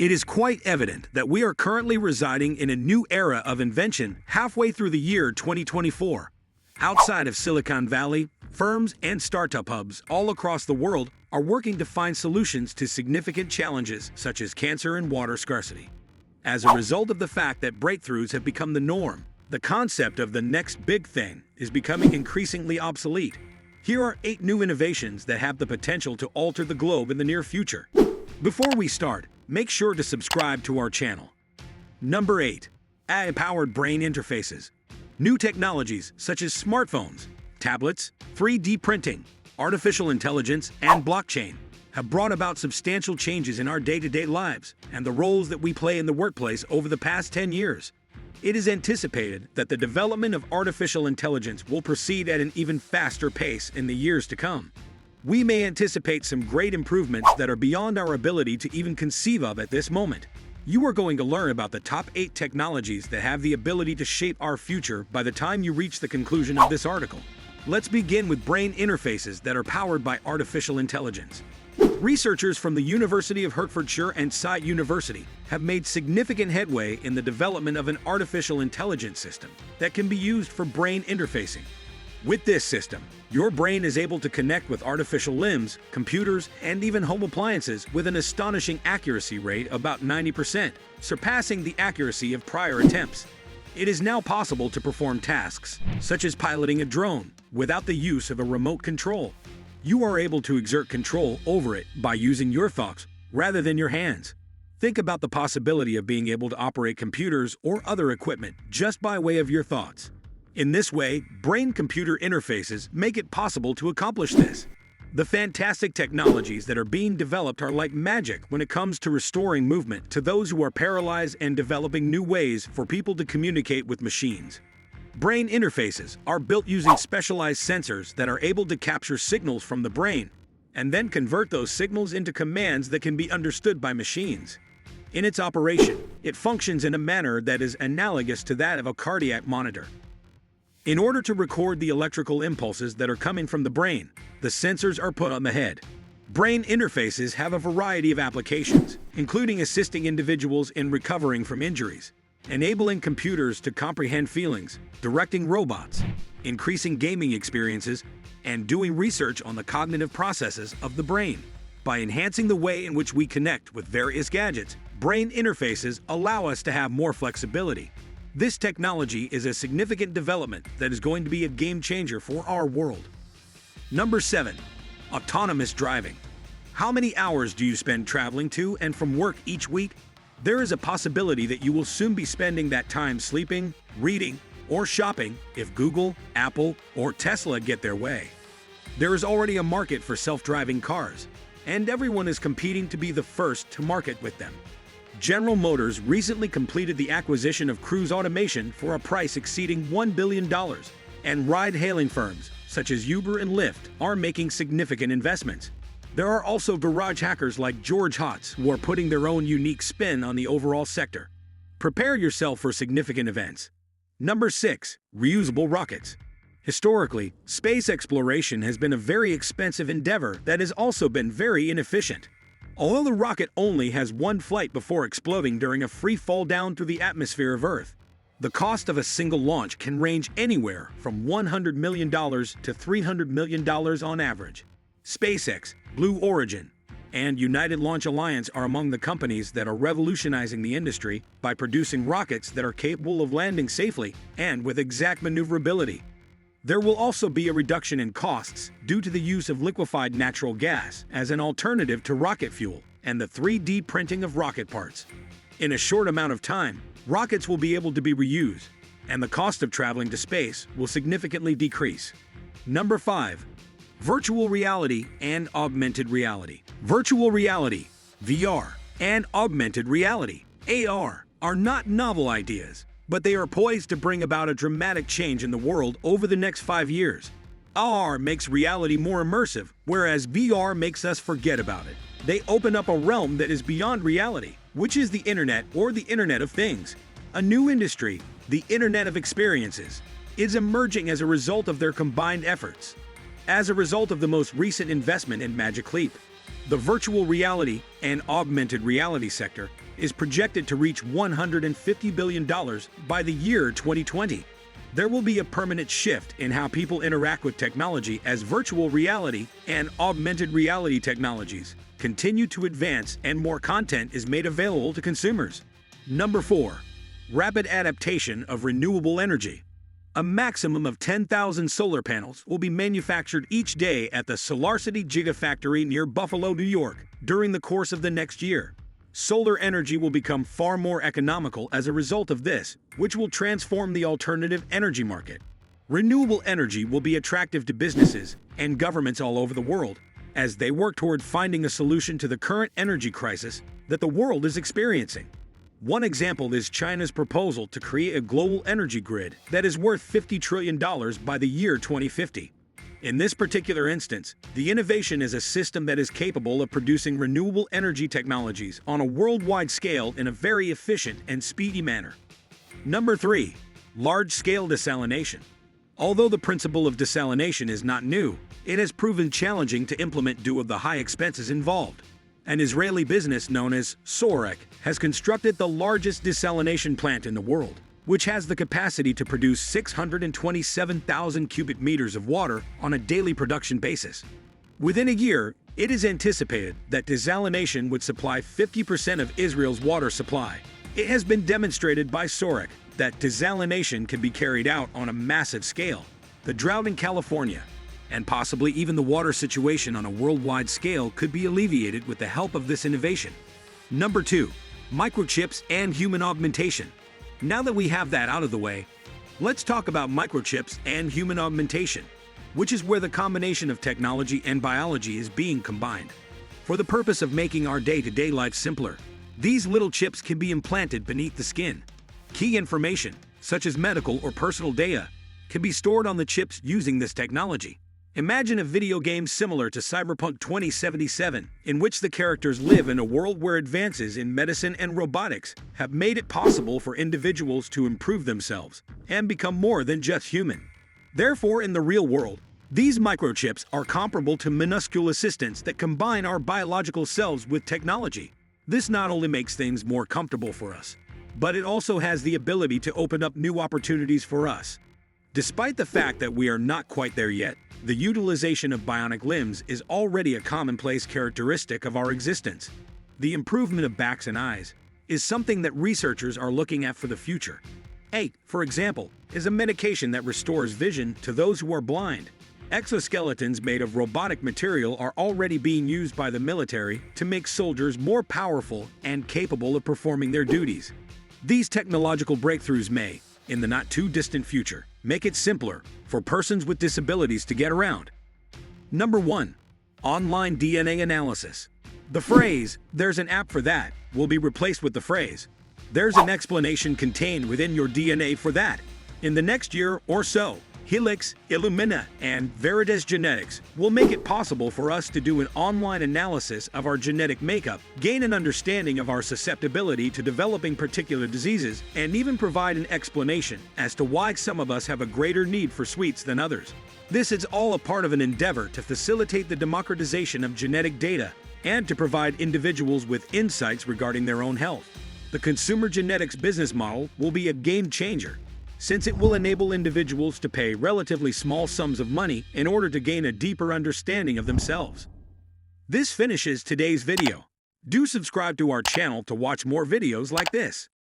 It is quite evident that we are currently residing in a new era of invention halfway through the year 2024. Outside of Silicon Valley, firms and startup hubs all across the world are working to find solutions to significant challenges such as cancer and water scarcity. As a result of the fact that breakthroughs have become the norm, the concept of the next big thing is becoming increasingly obsolete. Here are 8 new innovations that have the potential to alter the globe in the near future. Before we start, make sure to subscribe to our channel. Number 8. AI-powered brain interfaces. New technologies such as smartphones, tablets, 3D printing, artificial intelligence, and blockchain have brought about substantial changes in our day-to-day lives and the roles that we play in the workplace over the past 10 years. It is anticipated that the development of artificial intelligence will proceed at an even faster pace in the years to come. We may anticipate some great improvements that are beyond our ability to even conceive of at this moment. You are going to learn about the top 8 technologies that have the ability to shape our future by the time you reach the conclusion of this article. Let's begin with brain interfaces that are powered by artificial intelligence. Researchers from the University of Hertfordshire and Site University have made significant headway in the development of an artificial intelligence system that can be used for brain interfacing. With this system, your brain is able to connect with artificial limbs, computers, and even home appliances with an astonishing accuracy rate about 90%, surpassing the accuracy of prior attempts. It is now possible to perform tasks, such as piloting a drone, without the use of a remote control. You are able to exert control over it by using your thoughts rather than your hands. Think about the possibility of being able to operate computers or other equipment just by way of your thoughts. In this way, brain-computer interfaces make it possible to accomplish this. The fantastic technologies that are being developed are like magic when it comes to restoring movement to those who are paralyzed and developing new ways for people to communicate with machines. Brain interfaces are built using specialized sensors that are able to capture signals from the brain and then convert those signals into commands that can be understood by machines. In its operation, it functions in a manner that is analogous to that of a cardiac monitor. In order to record the electrical impulses that are coming from the brain, the sensors are put on the head. Brain interfaces have a variety of applications, including assisting individuals in recovering from injuries, enabling computers to comprehend feelings, directing robots, increasing gaming experiences, and doing research on the cognitive processes of the brain. By enhancing the way in which we connect with various gadgets, brain interfaces allow us to have more flexibility. This technology is a significant development that is going to be a game changer for our world. Number 7. Autonomous driving. How many hours do you spend traveling to and from work each week? There is a possibility that you will soon be spending that time sleeping, reading, or shopping if Google, Apple, or Tesla get their way. There is already a market for self-driving cars, and everyone is competing to be the first to market with them. General Motors recently completed the acquisition of Cruise Automation for a price exceeding $1 billion, and ride-hailing firms such as Uber and Lyft are making significant investments. There are also garage hackers like George Hotz who are putting their own unique spin on the overall sector. Prepare yourself for significant events. Number 6. Reusable rockets. Historically, space exploration has been a very expensive endeavor that has also been very inefficient. Although the rocket only has one flight before exploding during a free fall down through the atmosphere of Earth, the cost of a single launch can range anywhere from $100 million to $300 million on average. SpaceX, Blue Origin, and United Launch Alliance are among the companies that are revolutionizing the industry by producing rockets that are capable of landing safely and with exact maneuverability. There will also be a reduction in costs due to the use of liquefied natural gas as an alternative to rocket fuel and the 3D printing of rocket parts. In a short amount of time, rockets will be able to be reused, and the cost of traveling to space will significantly decrease. Number 5. Virtual reality and augmented reality. Virtual reality, VR, and augmented reality, AR, are not novel ideas, but they are poised to bring about a dramatic change in the world over the next 5 years. AR makes reality more immersive, whereas VR makes us forget about it. They open up a realm that is beyond reality, which is the Internet or the Internet of Things. A new industry, the Internet of Experiences, is emerging as a result of their combined efforts. As a result of the most recent investment in Magic Leap, the virtual reality and augmented reality sector is projected to reach $150 billion by the year 2020. There will be a permanent shift in how people interact with technology as virtual reality and augmented reality technologies continue to advance and more content is made available to consumers. Number 4. Rapid adaptation of renewable energy. A maximum of 10,000 solar panels will be manufactured each day at the SolarCity Gigafactory near Buffalo, New York, during the course of the next year. Solar energy will become far more economical as a result of this, which will transform the alternative energy market. Renewable energy will be attractive to businesses and governments all over the world as they work toward finding a solution to the current energy crisis that the world is experiencing. One example is China's proposal to create a global energy grid that is worth $50 trillion by the year 2050. In this particular instance, the innovation is a system that is capable of producing renewable energy technologies on a worldwide scale in a very efficient and speedy manner. Number 3. Large-scale desalination. Although the principle of desalination is not new, it has proven challenging to implement due to the high expenses involved. An Israeli business known as Sorek has constructed the largest desalination plant in the world, which has the capacity to produce 627,000 cubic meters of water on a daily production basis. Within a year, it is anticipated that desalination would supply 50% of Israel's water supply. It has been demonstrated by Sorek that desalination can be carried out on a massive scale. The drought in California, and possibly even the water situation on a worldwide scale, could be alleviated with the help of this innovation. Number 2. Microchips and human augmentation. Now that we have that out of the way, let's talk about microchips and human augmentation, which is where the combination of technology and biology is being combined. For the purpose of making our day-to-day life simpler, these little chips can be implanted beneath the skin. Key information, such as medical or personal data, can be stored on the chips using this technology. Imagine a video game similar to Cyberpunk 2077, in which the characters live in a world where advances in medicine and robotics have made it possible for individuals to improve themselves and become more than just human. Therefore, in the real world, these microchips are comparable to minuscule assistants that combine our biological selves with technology. This not only makes things more comfortable for us, but it also has the ability to open up new opportunities for us. Despite the fact that we are not quite there yet, the utilization of bionic limbs is already a commonplace characteristic of our existence. The improvement of backs and eyes is something that researchers are looking at for the future. AIT, for example, is a medication that restores vision to those who are blind. Exoskeletons made of robotic material are already being used by the military to make soldiers more powerful and capable of performing their duties. These technological breakthroughs may, in the not-too-distant future, make it simpler for persons with disabilities to get around. Number 1. Online DNA analysis. The phrase, "there's an app for that," will be replaced with the phrase, "there's an explanation contained within your DNA for that." In the next year or so, Helix, Illumina, and Veritas Genetics will make it possible for us to do an online analysis of our genetic makeup, gain an understanding of our susceptibility to developing particular diseases, and even provide an explanation as to why some of us have a greater need for sweets than others. This is all a part of an endeavor to facilitate the democratization of genetic data and to provide individuals with insights regarding their own health. The consumer genetics business model will be a game changer, since it will enable individuals to pay relatively small sums of money in order to gain a deeper understanding of themselves. This finishes today's video. Do subscribe to our channel to watch more videos like this.